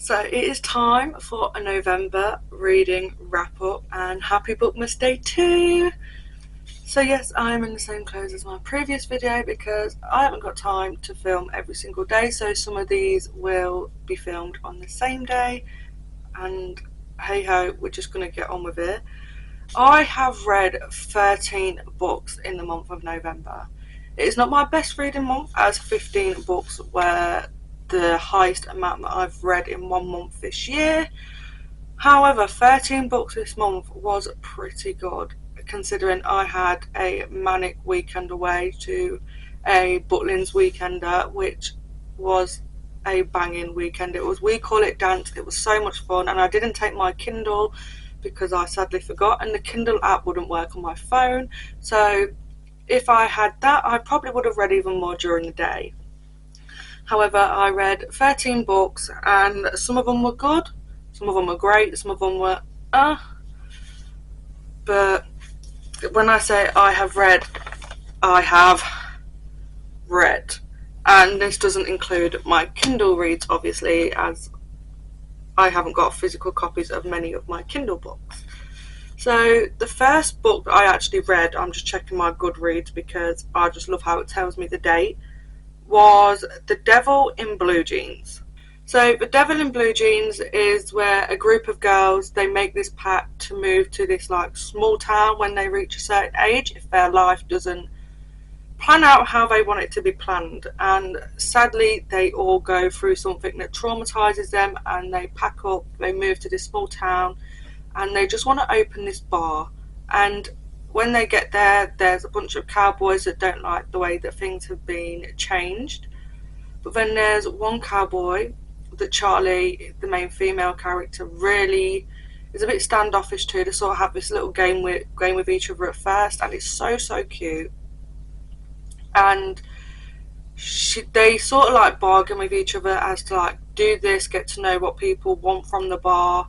So it is time for a November reading wrap up and happy Bookmas Day 2. So yes, I am in the same clothes as my previous video because I haven't got time to film every single day, so some of these will be filmed on the same day, and hey ho, we're just going to get on with it. I have read 13 books in the month of November. It is not my best reading month, as 15 books were the highest amount that I've read in one month this year. However, 13 books this month was pretty good, considering I had a manic weekend away to a Butlins weekender, which was a banging weekend. We call it dance. It was so much fun, and I didn't take my Kindle because I sadly forgot, and the Kindle app wouldn't work on my phone. So if I had that, I probably would have read even more during the day. However, I read 13 books, and some of them were good, some of them were great, some of them were but when I say I have read, I have read. And this doesn't include my Kindle reads, obviously, as I haven't got physical copies of many of my Kindle books. So the first book that I actually read, I'm just checking my Goodreads because I just love how it tells me the date, was The Devil in Blue Jeans. So The Devil in Blue Jeans is where a group of girls, they make this pact to move to this like small town when they reach a certain age if their life doesn't plan out how they want it to be planned. And sadly, they all go through something that traumatizes them, and they pack up, they move to this small town, and they just want to open this bar. And when they get there, there's a bunch of cowboys that don't like the way that things have been changed. But then there's one cowboy that Charlie, the main female character, really is a bit standoffish to. They sort of have this little game with each other at first, and it's so cute. And they sort of like bargain with each other as to like do this, get to know what people want from the bar.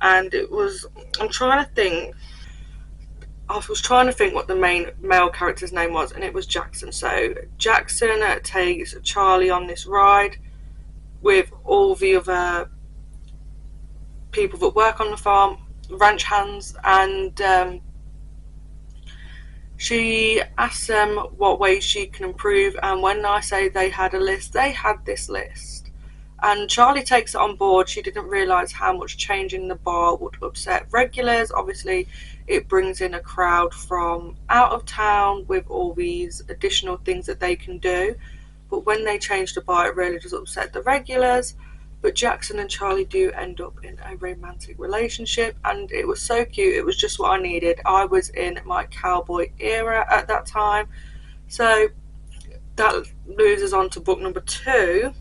And I was trying to think what the main male character's name was, and it was Jackson. So Jackson takes Charlie on this ride with all the other people that work on the farm, ranch hands, and she asks them what ways she can improve. And when I say they had a list, they had this list. And Charlie takes it on board. She didn't realise how much changing the bar would upset regulars. Obviously, it brings in a crowd from out of town with all these additional things that they can do. But when they change the bar, it really does upset the regulars. But Jackson and Charlie do end up in a romantic relationship, and it was so cute. It was just what I needed. I was in my cowboy era at that time. So that moves us on to book number 2.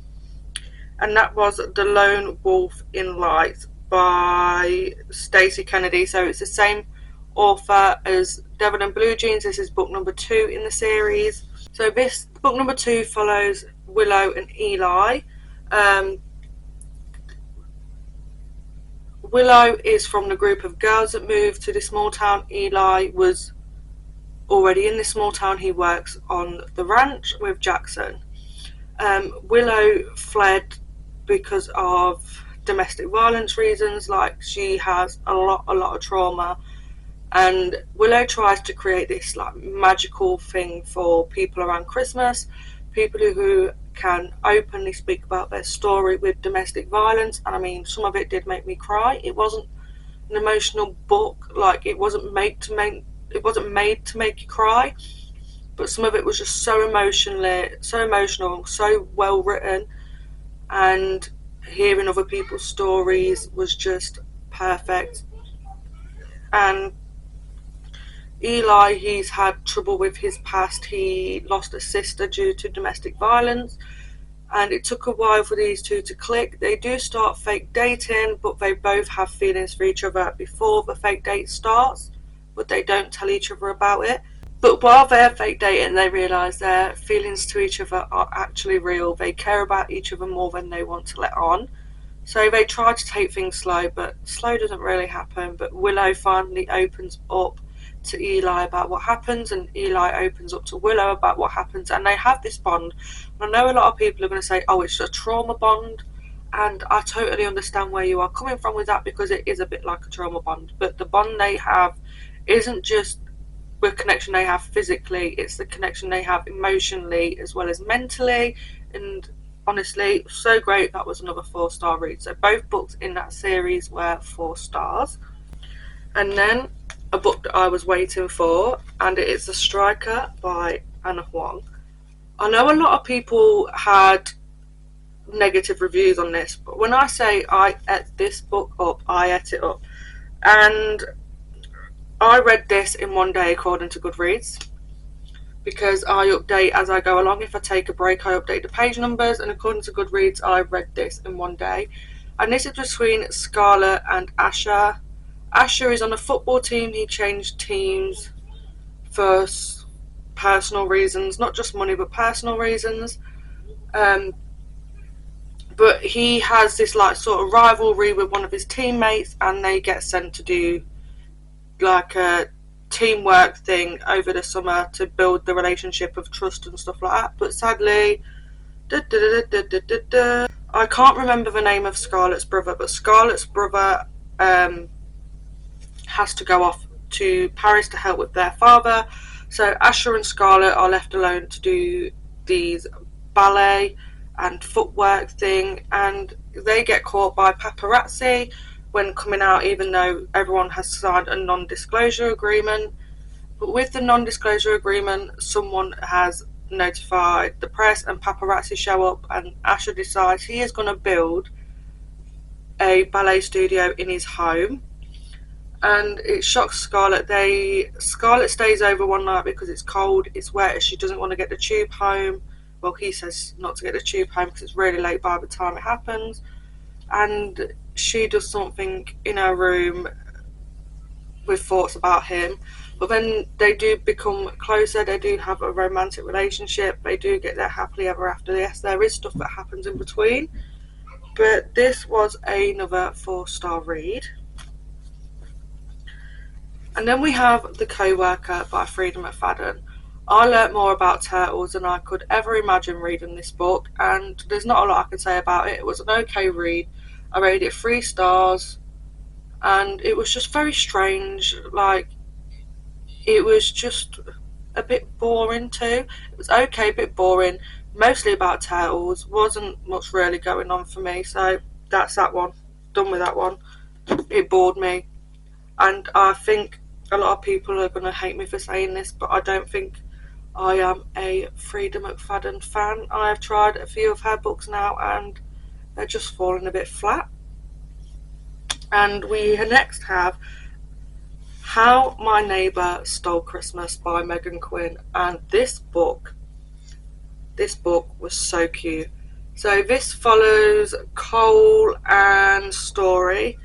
And that was The Lone Wolf in Light by Stacey Kennedy. So it's the same author as Devil in Blue Jeans. This is book number 2 in the series. So this book number 2 follows Willow and Eli. Willow is from the group of girls that moved to the small town. Eli was already in the small town. He works on the ranch with Jackson. Willow fled because of domestic violence reasons, like she has a lot of trauma, and Willow tries to create this like magical thing for people around Christmas, people who can openly speak about their story with domestic violence. And I mean, some of it did make me cry. It wasn't an emotional book, like it wasn't made to make you cry, but some of it was just so emotional, so well written, and hearing other people's stories was just perfect. And Eli, he's had trouble with his past. He lost a sister due to domestic violence, and it took a while for these two to click. They do start fake dating, but they both have feelings for each other before the fake date starts, but they don't tell each other about it. But while they're fake dating, they realise their feelings to each other are actually real. They care about each other more than they want to let on. So they try to take things slow, but slow doesn't really happen. But Willow finally opens up to Eli about what happens, and Eli opens up to Willow about what happens, and they have this bond. And I know a lot of people are going to say, oh, it's a trauma bond, and I totally understand where you are coming from with that, because it is a bit like a trauma bond. But the bond they have isn't just the connection they have physically, it's the connection they have emotionally as well as mentally. And honestly, so great. That was another 4-star read. So both books in that series were 4 stars. And then a book that I was waiting for, and it is The Striker by Anna Huang. I know a lot of people had negative reviews on this, but when I say I ate this book up, I ate it up. And I read this in one day according to Goodreads, because I update as I go along. If I take a break, I update the page numbers, and according to Goodreads, I read this in one day. And this is between Scarlett and Asher. Asher is on a football team. He changed teams for personal reasons, not just money, but personal reasons. But he has this like sort of rivalry with one of his teammates, and they get sent to do like a teamwork thing over the summer to build the relationship of trust and stuff like that. But sadly, I can't remember the name of Scarlett's brother, but Scarlett's brother has to go off to Paris to help with their father. So Asher and Scarlett are left alone to do these ballet and footwork thing, and they get caught by paparazzi when coming out, even though everyone has signed a non-disclosure agreement. But with the non-disclosure agreement, someone has notified the press, and paparazzi show up, and Asher decides he is going to build a ballet studio in his home. And it shocks Scarlett. Scarlett stays over one night because it's cold, it's wet, she doesn't want to get the tube home. Well, he says not to get the tube home because it's really late by the time it happens. And she does something in her room with thoughts about him. But then they do become closer, they do have a romantic relationship, they do get their happily ever after. Yes, there is stuff that happens in between. But this was another 4-star read. And then we have The Co-Worker by Frida McFadden. I learnt more about turtles than I could ever imagine reading this book, and there's not a lot I can say about it. It was an okay read. I rated it 3 stars, and it was just very strange. Like, it was just a bit boring too. It was okay, a bit boring, mostly about turtles. Wasn't much really going on for me, so that's that one. Done with that one. It bored me, and I think a lot of people are going to hate me for saying this, but I don't think I am a Frida McFadden fan. I have tried a few of her books now, and they're just falling a bit flat. And we next have How My Neighbour Stole Christmas by Megan Quinn. And this book was so cute. So this follows Cole and Story.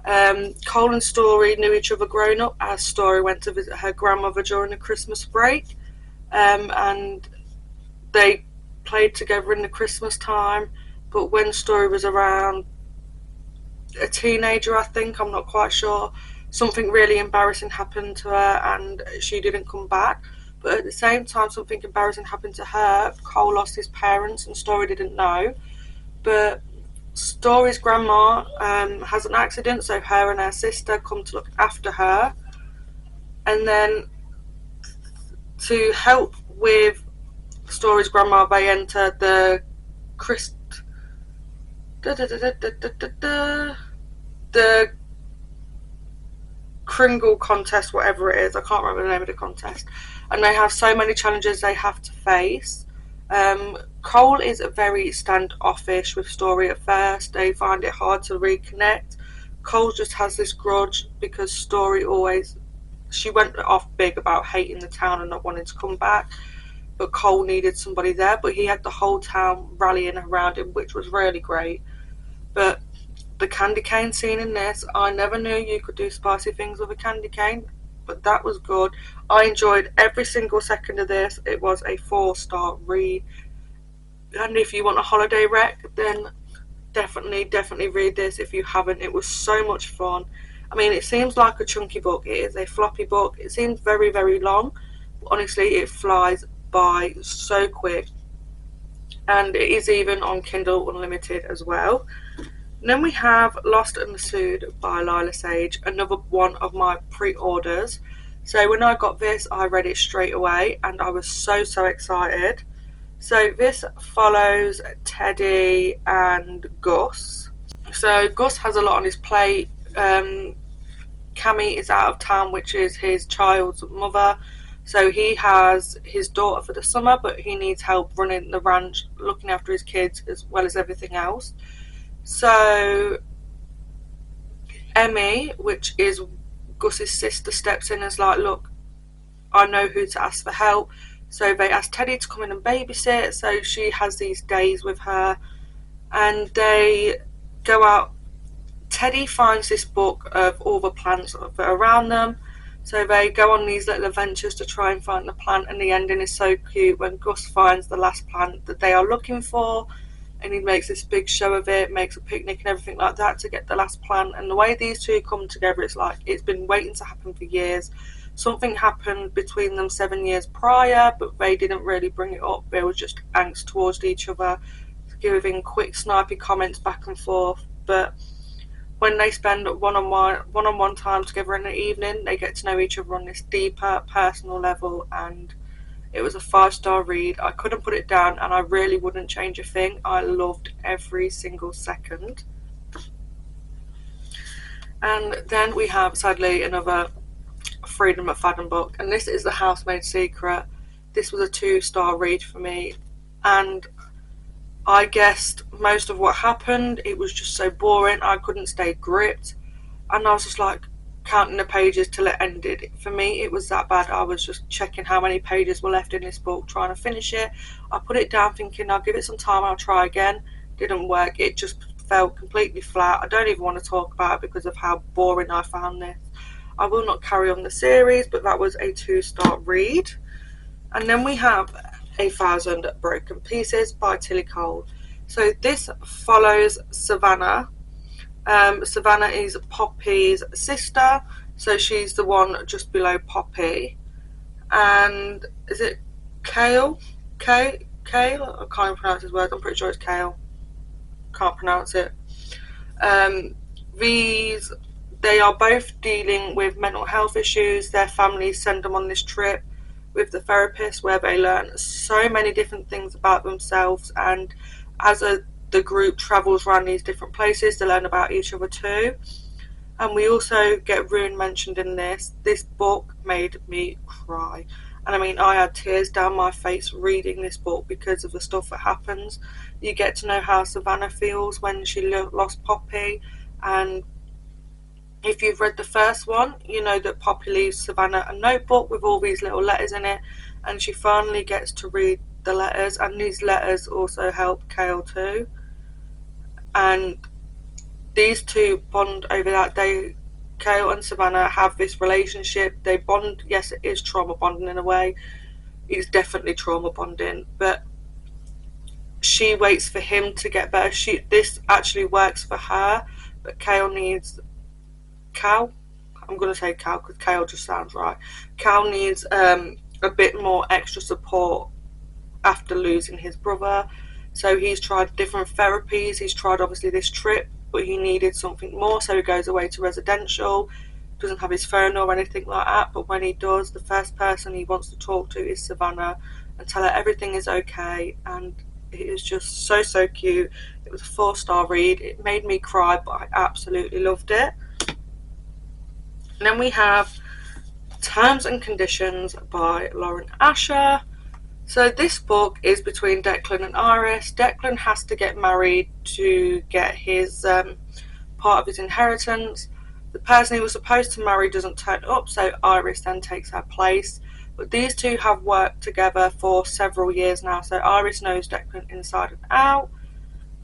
Cole and Story knew each other growing up, as Story went to visit her grandmother during the Christmas break, and they played together in the Christmas time. But when Story was around a teenager, I think, I'm not quite sure, something really embarrassing happened to her and she didn't come back. But at the same time something embarrassing happened to her, Cole lost his parents and Story didn't know. But Story's grandma has an accident, so her and her sister come to look after her. And then to help with Story's grandma, they enter the the Kringle contest, whatever it is. I can't remember the name of the contest. And they have so many challenges they have to face. Cole is very standoffish with Story at first. They find it hard to reconnect. Cole just has this grudge because Story she went off big about hating the town and not wanting to come back. But Cole needed somebody there, but he had the whole town rallying around him, which was really great. But the candy cane scene in this, I never knew you could do spicy things with a candy cane, but that was good. I enjoyed every single second of this. It was a 4-star read. And if you want a holiday rec, then definitely read this if you haven't. It was so much fun. I mean, it seems like a chunky book. It is a floppy book. It seems very long, but honestly it flies by so quick. and it is even on Kindle Unlimited as well. And then we have Lost and Pursued by Lila Sage, another one of my pre-orders. So when I got this, I read it straight away and I was so excited. So this follows Teddy and Gus. So Gus has a lot on his plate. Cammy is out of town, which is his child's mother. So he has his daughter for the summer, but he needs help running the ranch, looking after his kids as well as everything else. So Emmy, which is Gus's sister, steps in and is like, look, I know who to ask for help. So they ask Teddy to come in and babysit. So she has these days with her and they go out. Teddy finds this book of all the plants that are around them. So they go on these little adventures to try and find the plant, and the ending is so cute when Gus finds the last plant that they are looking for, and he makes this big show of it, makes a picnic and everything like that to get the last plant. And the way these two come together, it's like it's been waiting to happen for years. Something happened between them 7 years prior, but they didn't really bring it up. There was just angst towards each other, giving quick snipey comments back and forth. But when they spend one-on-one time together in the evening, they get to know each other on this deeper personal level, and it was a 5-star read. I couldn't put it down, and I really wouldn't change a thing. I loved every single second. And then we have, sadly, another Freedom McFadden book, and this is The Housemaid's Secret. This was a 2-star read for me, and I guessed most of what happened. It was just so boring. I couldn't stay gripped. And I was just like counting the pages till it ended. For me, it was that bad. I was just checking how many pages were left in this book, trying to finish it. I put it down thinking I'll give it some time, I'll try again. Didn't work. It just felt completely flat. I don't even want to talk about it because of how boring I found this. I will not carry on the series, but that was a 2-star read. And then we have 1,000 Broken Pieces by Tilly Cole. So this follows Savannah. Savannah is Poppy's sister, so she's the one just below Poppy. And is it Kale? Kale? I can't even pronounce his words. I'm pretty sure it's Kale. Can't pronounce it. They are both dealing with mental health issues. Their families send them on this trip with the therapist where they learn so many different things about themselves, and as the group travels around these different places, they learn about each other too. And we also get Rune mentioned in this. This book made me cry, and I mean I had tears down my face reading this book because of the stuff that happens. You get to know how Savannah feels when she lost Poppy, and if you've read the first one, you know that Poppy leaves Savannah a notebook with all these little letters in it, and she finally gets to read the letters, and these letters also help Kale too. And these two bond over that day. Kale and Savannah have this relationship. They bond. Yes, it is trauma bonding in a way. It's definitely trauma bonding, but she waits for him to get better. This actually works for her, but Kale needs Cal. I'm going to say Cal because Kale just sounds right. Cal needs a bit more extra support after losing his brother. So he's tried different therapies. He's tried obviously this trip, but he needed something more. So he goes away to residential. Doesn't have his phone or anything like that. But when he does, the first person he wants to talk to is Savannah and tell her everything is okay. And it is just so cute. It was a 4-star read. It made me cry, but I absolutely loved it. And then we have Terms and Conditions by Lauren Asher. So this book is between Declan and Iris. Declan has to get married to get his part of his inheritance. The person he was supposed to marry doesn't turn up, so Iris then takes her place. But these two have worked together for several years now, so Iris knows Declan inside and out.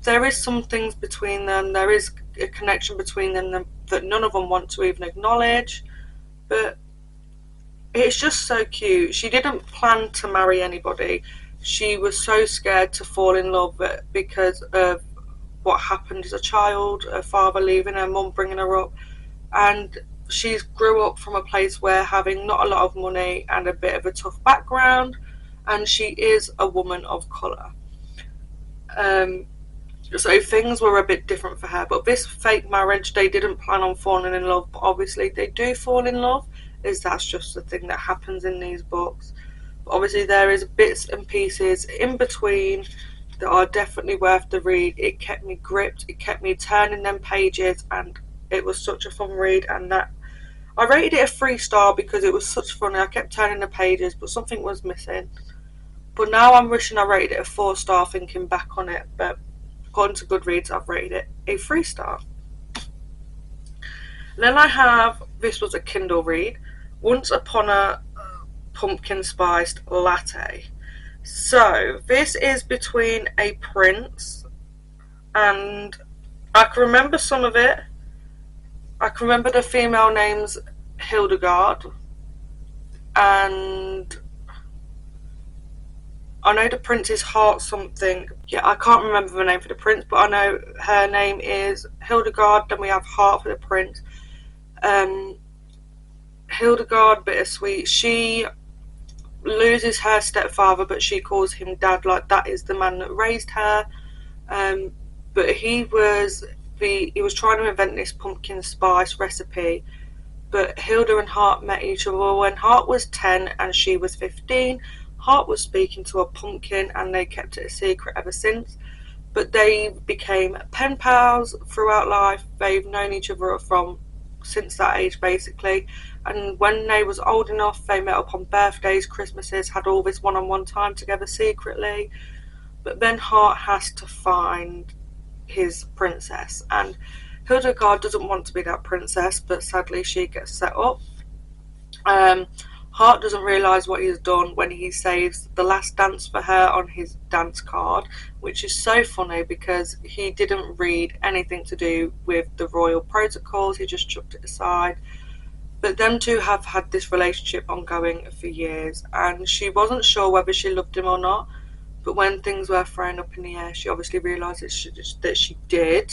There is some things between them. There is a connection between them that none of them want to even acknowledge. But it's just so cute. She didn't plan to marry anybody. She was so scared to fall in love because of what happened as a child, her father leaving her, mum bringing her up. And she grew up from a place where having not a lot of money and a bit of a tough background, and she is a woman of colour. So things were a bit different for her. But this fake marriage, they didn't plan on falling in love, but obviously they do fall in love, as that's just the thing that happens in these books. But obviously there is bits and pieces in between that are definitely worth the read. It kept me gripped, it kept me turning them pages, and it was such a fun read. And that I rated it a 3-star because it was such fun. I kept turning the pages, but something was missing. But now I'm wishing I rated it a 4-star, thinking back on it. But according to Goodreads, I've rated it a 3-star. Then I have, this was a Kindle read, Once Upon a Pumpkin Spiced Latte. So this is between a prince, and I can remember some of it. I can remember the female names Hildegard, and I know the prince is Heart something. Yeah, I can't remember the name for the prince, but I know her name is Hildegard. Then we have Heart for the prince. Hildegard, bittersweet. She loses her stepfather, but she calls him dad, like that is the man that raised her. But he was trying to invent this pumpkin spice recipe. But Hilda and Hart met each other when Hart was 10 and she was 15. Hart was speaking to a pumpkin, and they kept it a secret ever since. But they became pen pals throughout life. They've known each other since that age, basically. And when they was old enough, they met up on birthdays, Christmases, had all this one-on-one time together secretly. But then Hart has to find his princess, and Hildegard doesn't want to be that princess, but sadly she gets set up. Hart doesn't realise what he's done when he saves the last dance for her on his dance card, which is so funny because he didn't read anything to do with the royal protocols, he just chucked it aside. But them two have had this relationship ongoing for years, and she wasn't sure whether she loved him or not. But when things were thrown up in the air, she obviously realised that she did.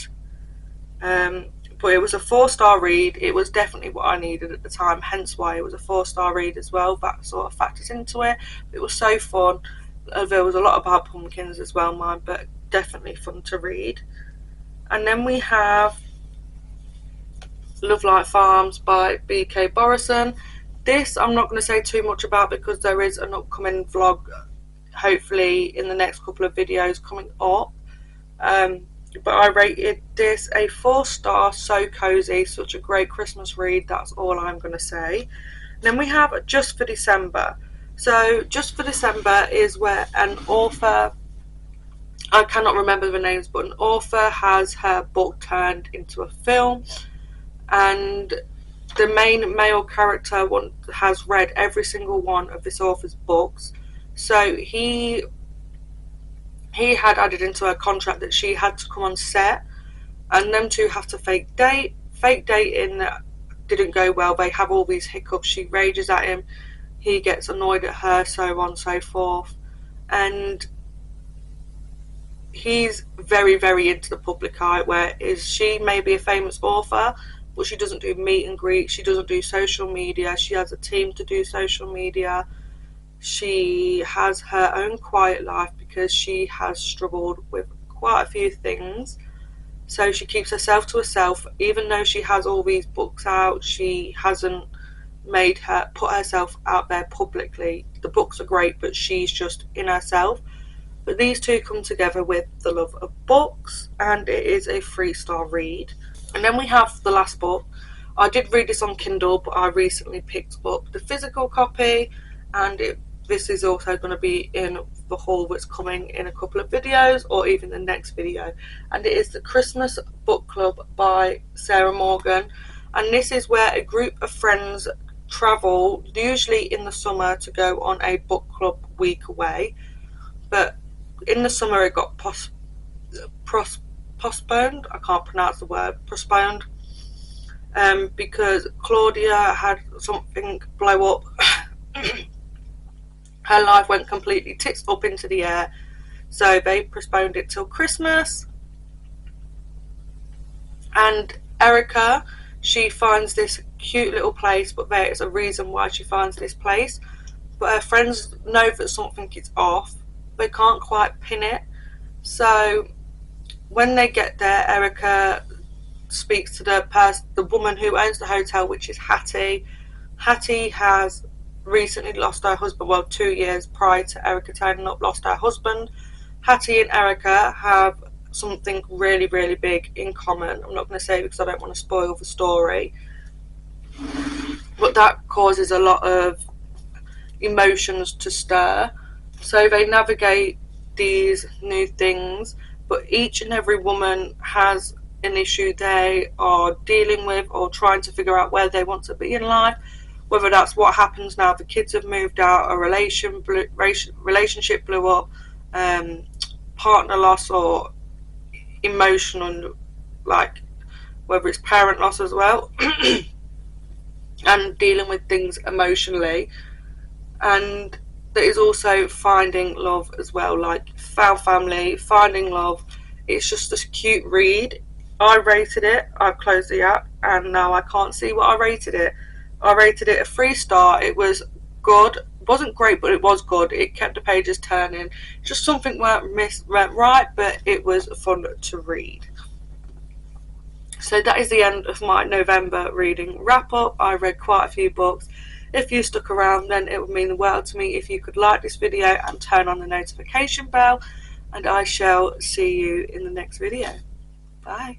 But it was a 4-star read. It was definitely what I needed at the time, hence why it was a 4-star read as well. That sort of factors into it. It was so fun. There was a lot about pumpkins as well, mine, but definitely fun to read. And then we have Love Like Farms by B.K. Borison. This I'm not going to say too much about because there is an upcoming vlog, hopefully in the next couple of videos coming up. But I rated this a 4-star, so cozy, such a great Christmas read, that's all I'm going to say. Then we have Just for December. So Just for December is where an author, I cannot remember the names, but an author has her book turned into a film, and the main male character has read every single one of this author's books. So he had added into her contract that she had to come on set, and them two have to fake dating that didn't go well. They have all these hiccups. She rages at him, he gets annoyed at her, so on and so forth. And he's very, very into the public eye, whereas she may be a famous author, but she doesn't do meet and greet, she doesn't do social media, she has a team to do social media. She has her own quiet life because she has struggled with quite a few things. So she keeps herself to herself. Even though she has all these books out, she hasn't put herself out there publicly. The books are great, but she's just in herself. But these two come together with the love of books, and it is a 3-star read. And then we have the last book. I did read this on Kindle, but I recently picked up the physical copy, and this is also going to be in the haul that's coming in a couple of videos, or even the next video. And it is the Christmas Book Club by Sarah Morgan. And this is where a group of friends travel, usually in the summer, to go on a book club week away. But in the summer it got postponed. I can't pronounce the word, postponed, because Claudia had something blow up. Her life went completely tits up into the air, so they postponed it till Christmas. And Erica, she finds this cute little place, but there is a reason why she finds this place. But her friends know that something is off. They can't quite pin it. So when they get there, Erica speaks to the woman who owns the hotel, which is Hattie. Hattie has recently lost her husband, well, 2 years prior to Erica turning up, lost her husband. Hattie and Erica have something really, really big in common. I'm not going to say because I don't want to spoil the story, but that causes a lot of emotions to stir. So they navigate these new things, but each and every woman has an issue they are dealing with or trying to figure out where they want to be in life, whether that's what happens now the kids have moved out, a relationship blew up, partner loss, or emotional, like whether it's parent loss as well, and dealing with things emotionally. And there is also finding love as well, like found family, finding love. It's just a cute read. I rated it, I've closed the app and now I can't see what I rated it. I rated it a 3-star. It was good. It wasn't great, but it was good. It kept the pages turning. Just something went right, but it was fun to read. So that is the end of my November reading wrap up. I read quite a few books. If you stuck around, then it would mean the world to me if you could like this video and turn on the notification bell, and I shall see you in the next video. Bye.